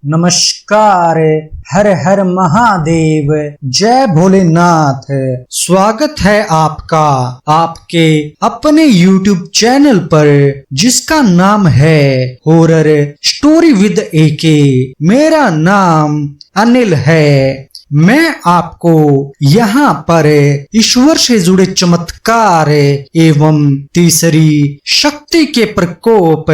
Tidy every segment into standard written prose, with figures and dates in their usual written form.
नमस्कार। हर हर महादेव, जय भोलेनाथ। स्वागत है आपका आपके अपने YouTube चैनल पर, जिसका नाम है हॉरर स्टोरी विद AK। मेरा नाम अनिल है। मैं आपको यहाँ पर ईश्वर से जुड़े चमत्कार एवं तीसरी शक्ति के प्रकोप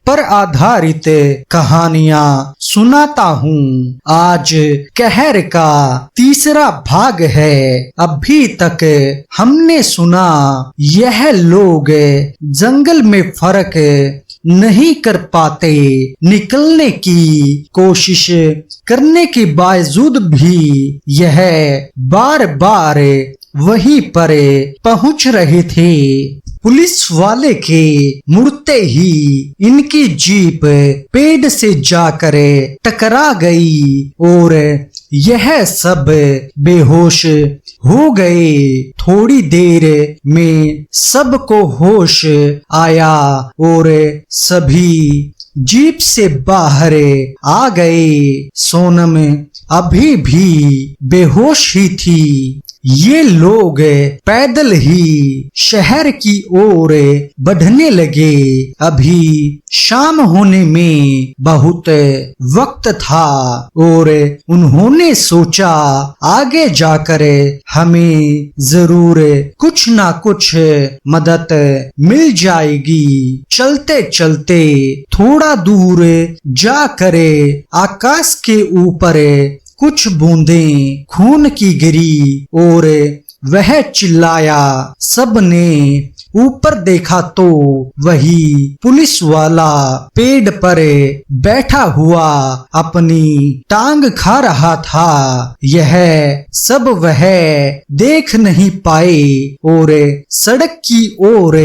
पर आधारित कहानियाँ सुनाता हूँ। आज कहर का तीसरा भाग है। अभी तक हमने सुना यह लोग जंगल में फर्क नहीं कर पाते, निकलने की कोशिश करने के बावजूद भी यह बार बार वहीं पर पहुंच रहे थे। पुलिस वाले के मुड़ते ही इनकी जीप पेड़ से जाकर टकरा गई और यह सब बेहोश हो गए। थोड़ी देर में सबको होश आया और सभी जीप से बाहर आ गए। सोनम अभी भी बेहोश ही थी। ये लोग पैदल ही शहर की ओर बढ़ने लगे। अभी शाम होने में बहुत वक्त था और उन्होंने सोचा आगे जाकर हमें जरूर कुछ ना कुछ मदद मिल जाएगी। चलते चलते थोड़ा दूर जाकर आकाश के ऊपर कुछ बूंदें खून की गिरी और वह चिल्लाया। सबने ऊपर देखा तो वही पुलिस वाला पेड़ पर बैठा हुआ अपनी टांग खा रहा था। यह सब वह देख नहीं पाए और सड़क की ओर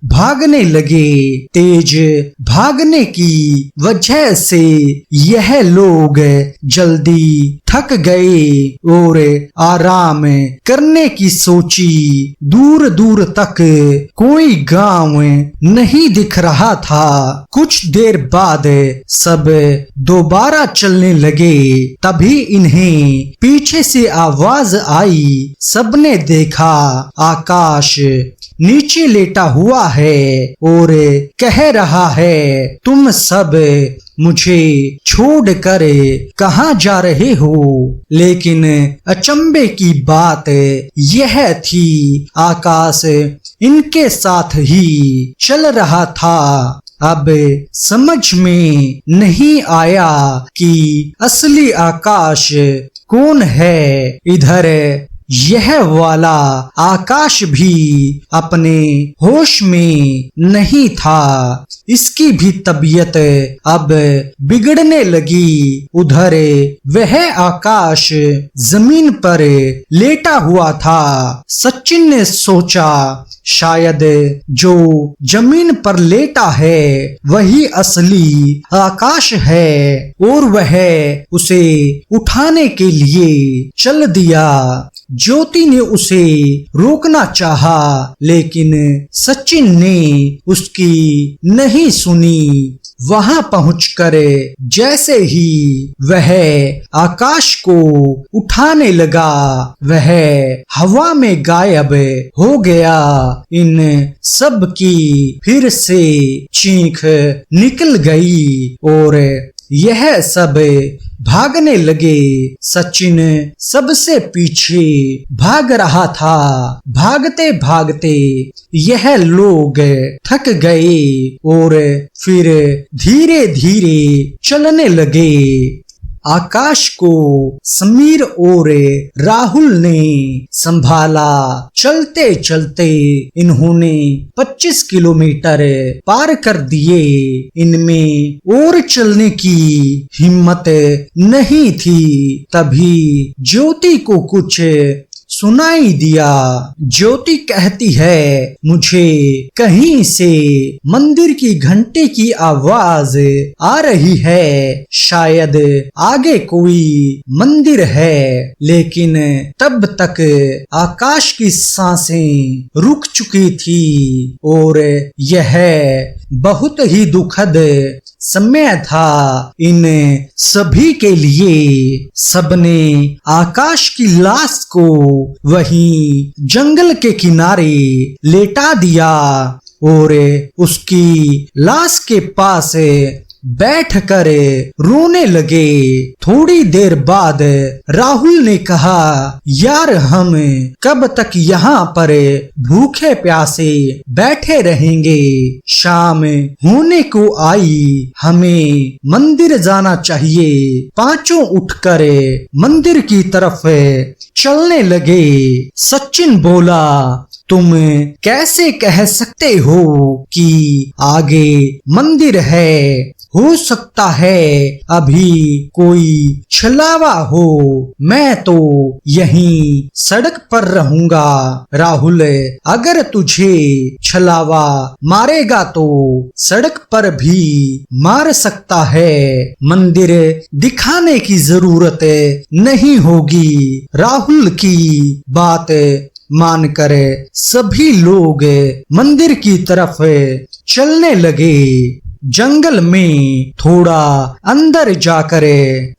भागने लगे। तेज भागने की वजह से यह लोग जल्दी थक गए और आराम करने की सोची। दूर दूर तक कोई गांव नहीं दिख रहा था। कुछ देर बाद सब दोबारा चलने लगे। तभी इन्हें पीछे से आवाज आई। सबने देखा आकाश नीचे लेटा हुआ है और कह रहा है, तुम सब मुझे छोड़कर कहाँ जा रहे हो? लेकिन अचंभे की बात यह थी, आकाश इनके साथ ही चल रहा था। अब समझ में नहीं आया कि असली आकाश कौन है। इधर यह वाला आकाश भी अपने होश में नहीं था। इसकी भी तबीयत अब बिगड़ने लगी। उधर वह आकाश जमीन पर लेटा हुआ था। सचिन ने सोचा शायद जो जमीन पर लेटा है वही असली आकाश है और वह उसे उठाने के लिए चल दिया। ज्योति ने उसे रोकना चाहा, लेकिन सचिन ने उसकी नहीं सुनी। वहां पहुंचकर जैसे ही वह आकाश को उठाने लगा, वह हवा में गायब हो गया। इन सब की फिर से चीख निकल गई और यह सब भागने लगे। सचिन सबसे पीछे भाग रहा था। भागते भागते यह लोग थक गए और फिर धीरे धीरे चलने लगे। आकाश को समीर और राहुल ने संभाला। चलते चलते इन्होंने 25 किलोमीटर पार कर दिए। इनमें और चलने की हिम्मत नहीं थी। तभी ज्योति को कुछ सुनाई दिया। ज्योति कहती है, मुझे कहीं से मंदिर की घंटे की आवाज आ रही है, शायद आगे कोई मंदिर है। लेकिन तब तक आकाश की सांसें रुक चुकी थी और यह बहुत ही दुखद समय था इन सभी के लिए। सबने आकाश की लाश को वहीं जंगल के किनारे लेटा दिया और उसकी लाश के पास बैठकर रोने लगे। थोड़ी देर बाद राहुल ने कहा, यार हम कब तक यहाँ पर भूखे प्यासे बैठे रहेंगे? शाम होने को आई, हमें मंदिर जाना चाहिए। पांचों उठकर मंदिर की तरफ चलने लगे। सचिन बोला, तुम कैसे कह सकते हो कि आगे मंदिर है? हो सकता है अभी कोई छलावा हो, मैं तो यहीं सड़क पर रहूंगा। राहुल, अगर तुझे छलावा मारेगा तो सड़क पर भी मार सकता है, मंदिर दिखाने की जरूरत नहीं होगी। राहुल की बात मानकर सभी लोग मंदिर की तरफ चलने लगे। जंगल में थोड़ा अंदर जाकर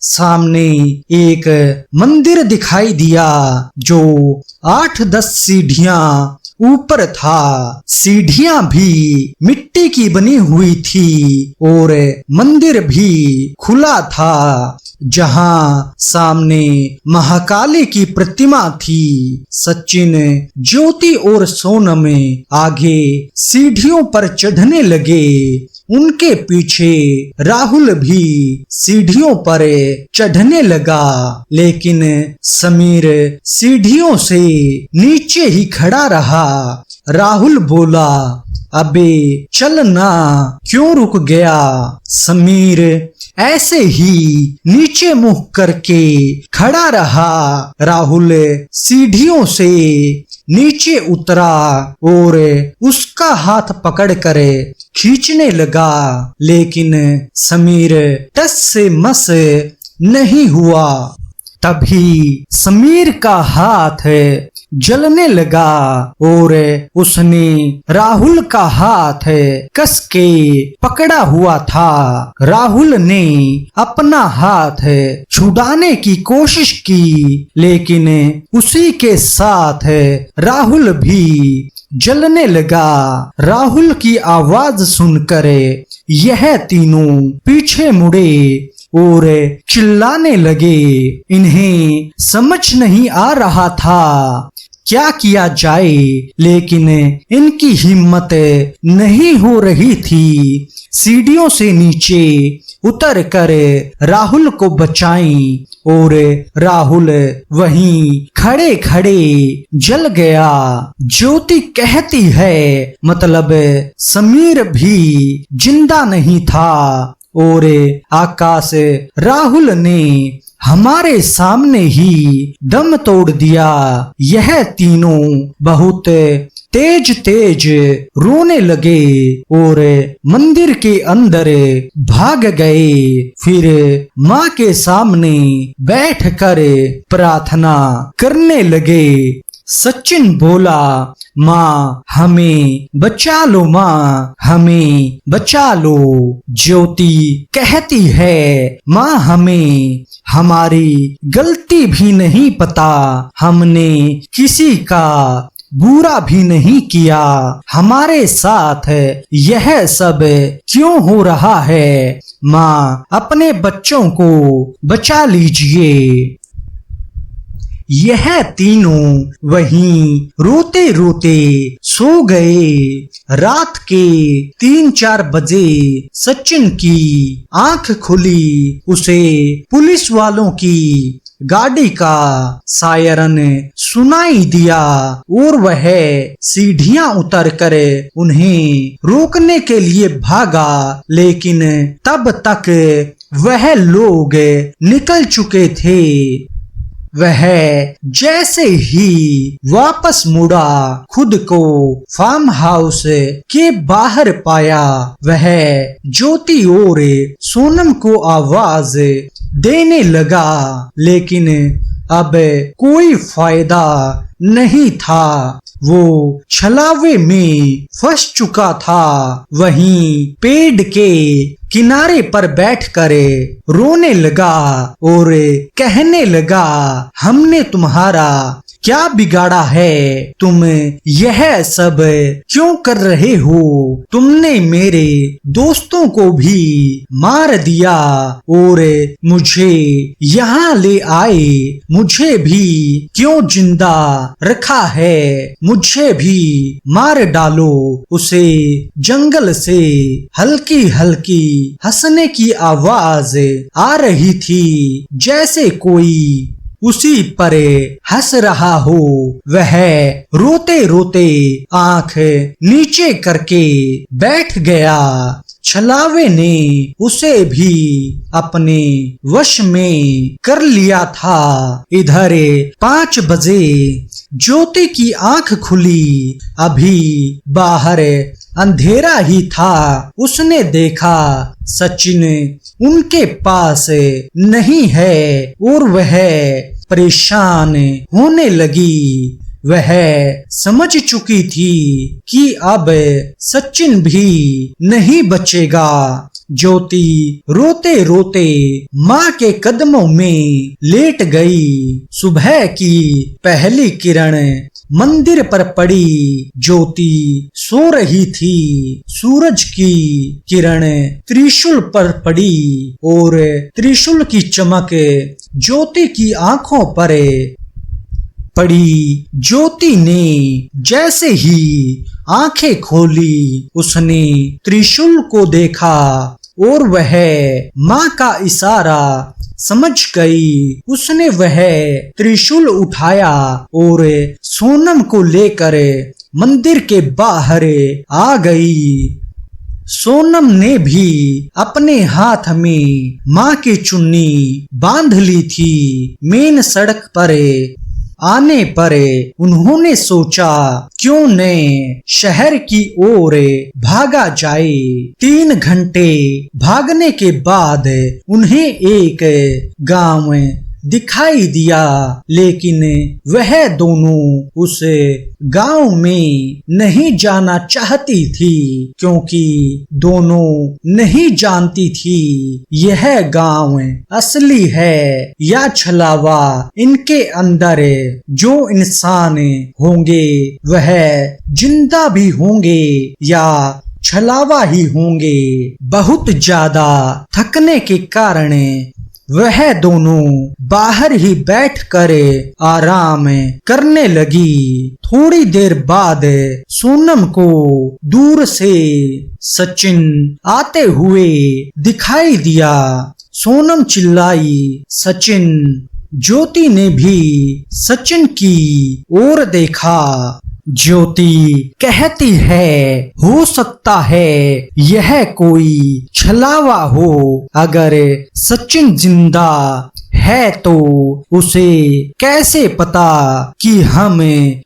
सामने एक मंदिर दिखाई दिया जो 8-10 सीढ़ियां ऊपर था। सीढ़ियां भी मिट्टी की बनी हुई थी और मंदिर भी खुला था। जहां सामने महाकाली की प्रतिमा थी। सचिन, ज्योति और सोनम आगे सीढ़ियों पर चढ़ने लगे। उनके पीछे राहुल भी सीढ़ियों पर चढ़ने लगा, लेकिन समीर सीढ़ियों से नीचे ही खड़ा रहा। राहुल बोला, अबे चलना, क्यों रुक गया? समीर ऐसे ही नीचे मुंह करके खड़ा रहा। राहुल सीढ़ियों से नीचे उतरा और उसका हाथ पकड़कर खींचने लगा, लेकिन समीर टस से मस नहीं हुआ। तभी समीर का हाथ जलने लगा और उसने राहुल का हाथ कस के पकड़ा हुआ था। राहुल ने अपना हाथ छुड़ाने की कोशिश की, लेकिन उसी के साथ राहुल भी जलने लगा। राहुल की आवाज सुनकर यह तीनों पीछे मुड़े और चिल्लाने लगे। इन्हें समझ नहीं आ रहा था क्या किया जाए, लेकिन इनकी हिम्मत नहीं हो रही थी। सीढ़ियों से नीचे उतर कर राहुल को बचाएं और राहुल वहीं खड़े खड़े जल गया। ज्योति कहती है, मतलब समीर भी जिंदा नहीं था और आकाश राहुल ने हमारे सामने ही दम तोड़ दिया। यह तीनों बहुत तेज तेज रोने लगे और मंदिर के अंदर भाग गए। फिर माँ के सामने बैठकर प्रार्थना करने लगे। सचिन बोला, माँ हमें बचा लो, माँ हमें बचा लो। ज्योति कहती है, माँ हमें हमारी गलती भी नहीं पता, हमने किसी का बुरा भी नहीं किया, हमारे साथ यह सब क्यों हो रहा है? माँ अपने बच्चों को बचा लीजिए। यह तीनों वहीं रोते रोते सो गए। रात के 3-4 बजे सचिन की आंख खुली। उसे पुलिस वालों की गाड़ी का सायरन सुनाई दिया और वह सीढ़ियां उतरकर उन्हें रोकने के लिए भागा, लेकिन तब तक वह लोग निकल चुके थे। वह जैसे ही वापस मुड़ा, खुद को फार्म हाउस के बाहर पाया। वह ज्योति और सोनम को आवाज देने लगा, लेकिन अब कोई फायदा नहीं था। वो छलावे में फंस चुका था। वहीं पेड़ के किनारे पर बैठकर रोने लगा और कहने लगा, हमने तुम्हारा क्या बिगाड़ा है? तुम यह सब क्यों कर रहे हो? तुमने मेरे दोस्तों को भी मार दिया और मुझे यहाँ ले आए। मुझे भी क्यों जिंदा रखा है? मुझे भी मार डालो। उसे जंगल से हल्की हल्की हंसने की आवाज आ रही थी, जैसे कोई उसी पर हंस रहा हो। वह रोते रोते आंख नीचे करके बैठ गया। छलावे ने उसे भी अपने वश में कर लिया था। इधर 5 बजे ज्योति की आंख खुली। अभी बाहर अंधेरा ही था। उसने देखा सचिन उनके पास नहीं है और वह परेशान होने लगी। वह समझ चुकी थी कि अब सचिन भी नहीं बचेगा। ज्योति रोते रोते माँ के कदमों में लेट गई। सुबह की पहली किरण मंदिर पर पड़ी। ज्योति सो रही थी। सूरज की किरण त्रिशूल पर पड़ी और त्रिशूल की चमक ज्योति की आंखों पर पड़ी। ज्योति ने जैसे ही आंखें खोली, उसने त्रिशूल को देखा और वह माँ का इशारा समझ गई। उसने वह त्रिशूल उठाया और सोनम को लेकर मंदिर के बाहर आ गई। सोनम ने भी अपने हाथ में माँ की चुन्नी बांध ली थी। मेन सड़क पर आने पर उन्होंने सोचा क्यों न शहर की ओर भागा जाए। 3 घंटे भागने के बाद उन्हें एक गांव दिखाई दिया, लेकिन वह दोनों उस गांव में नहीं जाना चाहती थी, क्योंकि दोनों नहीं जानती थी यह गांव असली है या छलावा। इनके अंदर जो इंसान होंगे वह जिंदा भी होंगे या छलावा ही होंगे। बहुत ज्यादा थकने के कारण वह दोनों बाहर ही बैठकर आराम करने लगी। थोड़ी देर बाद सोनम को दूर से सचिन आते हुए दिखाई दिया। सोनम चिल्लाई, सचिन। ज्योति ने भी सचिन की ओर देखा। ज्योति कहती है, हो सकता है यह कोई छलावा हो। अगर सचिन जिंदा है तो उसे कैसे पता कि हम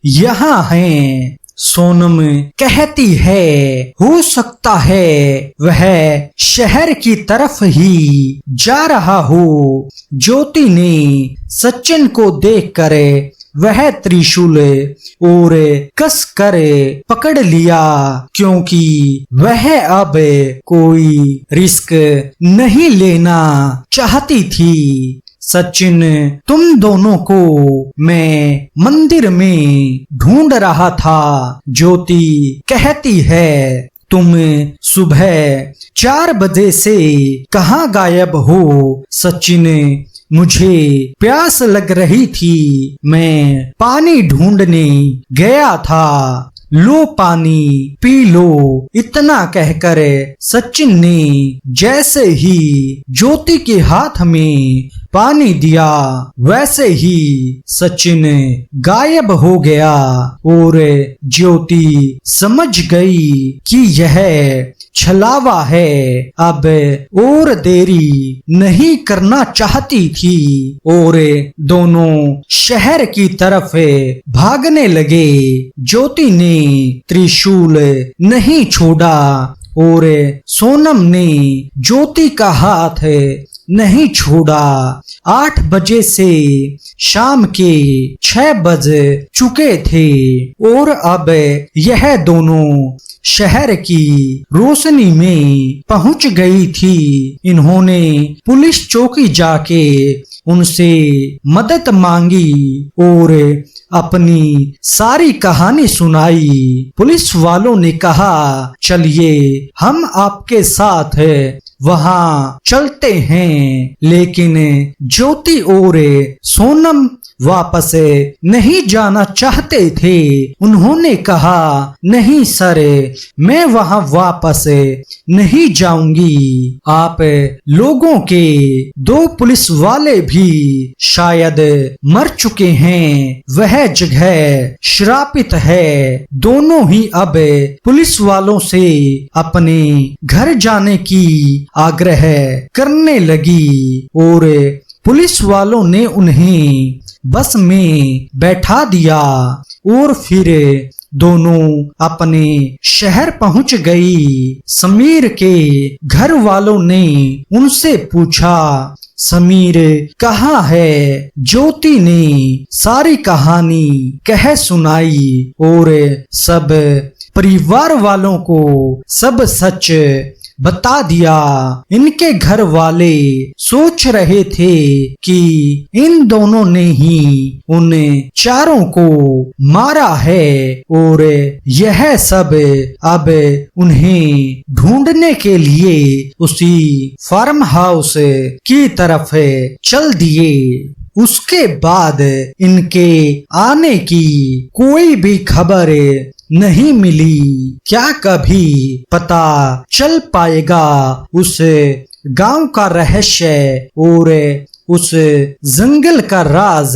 यहाँ हैं? सोनम कहती है, हो सकता है वह शहर की तरफ ही जा रहा हो। ज्योति ने सचिन को देखकर वह त्रिशूल और कस कर पकड़ लिया, क्योंकि वह अब कोई रिस्क नहीं लेना चाहती थी। सचिन, तुम दोनों को मैं मंदिर में ढूंढ रहा था। ज्योति कहती है, तुम सुबह 4 बजे से कहाँ गायब हो? सचिन, मुझे प्यास लग रही थी, मैं पानी ढूंढने गया था। लो पानी पी लो। इतना कहकर सचिन ने जैसे ही ज्योति के हाथ में पानी दिया, वैसे ही सचिन गायब हो गया और ज्योति समझ गई कि यह छलावा है। अब और देरी नहीं करना चाहती थी और दोनों शहर की तरफ भागने लगे। ज्योति ने त्रिशूल नहीं छोड़ा और सोनम ने ज्योति का हाथ नहीं छोड़ा। 8 बजे से शाम के 6 बज चुके थे और अब यह दोनों शहर की रोशनी में पहुंच गई थी। इन्होंने पुलिस चौकी जाके उनसे मदद मांगी और अपनी सारी कहानी सुनाई। पुलिस वालों ने कहा, चलिए हम आपके साथ वहां चलते हैं। लेकिन ज्योति और सोनम वापस नहीं जाना चाहते थे। उन्होंने कहा, नहीं सर, मैं वहां वापस नहीं जाऊंगी। आप लोगों के 2 पुलिस वाले भी शायद मर चुके हैं। वह जगह श्रापित है। दोनों ही अब पुलिस वालों से अपने घर जाने की आग्रह करने लगी और पुलिस वालों ने उन्हें बस में बैठा दिया और फिर दोनों अपने शहर पहुंच गई। समीर के घर वालों ने उनसे पूछा, समीर कहाँ है? ज्योति ने सारी कहानी कह सुनाई और सब परिवार वालों को सब सच बता दिया। इनके घर वाले सोच रहे थे कि इन दोनों ने ही उन चारों को मारा है और यह सब अब उन्हें ढूंढने के लिए उसी फार्म हाउस की तरफ चल दिए। उसके बाद इनके आने की कोई भी खबर नहीं मिली। क्या कभी पता चल पाएगा उस गांव का रहस्य और उस जंगल का राज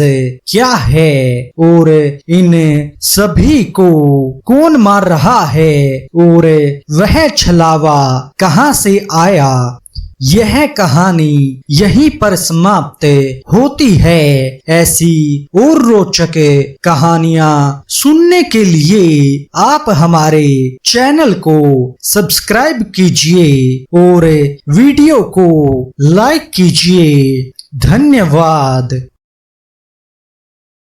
क्या है और इन सभी को कौन मार रहा है और वह छलावा कहां से आया? यह कहानी यहीं पर समाप्त होती है। ऐसी और रोचक कहानियां सुनने के लिए आप हमारे चैनल को सब्सक्राइब कीजिए और वीडियो को लाइक कीजिए। धन्यवाद।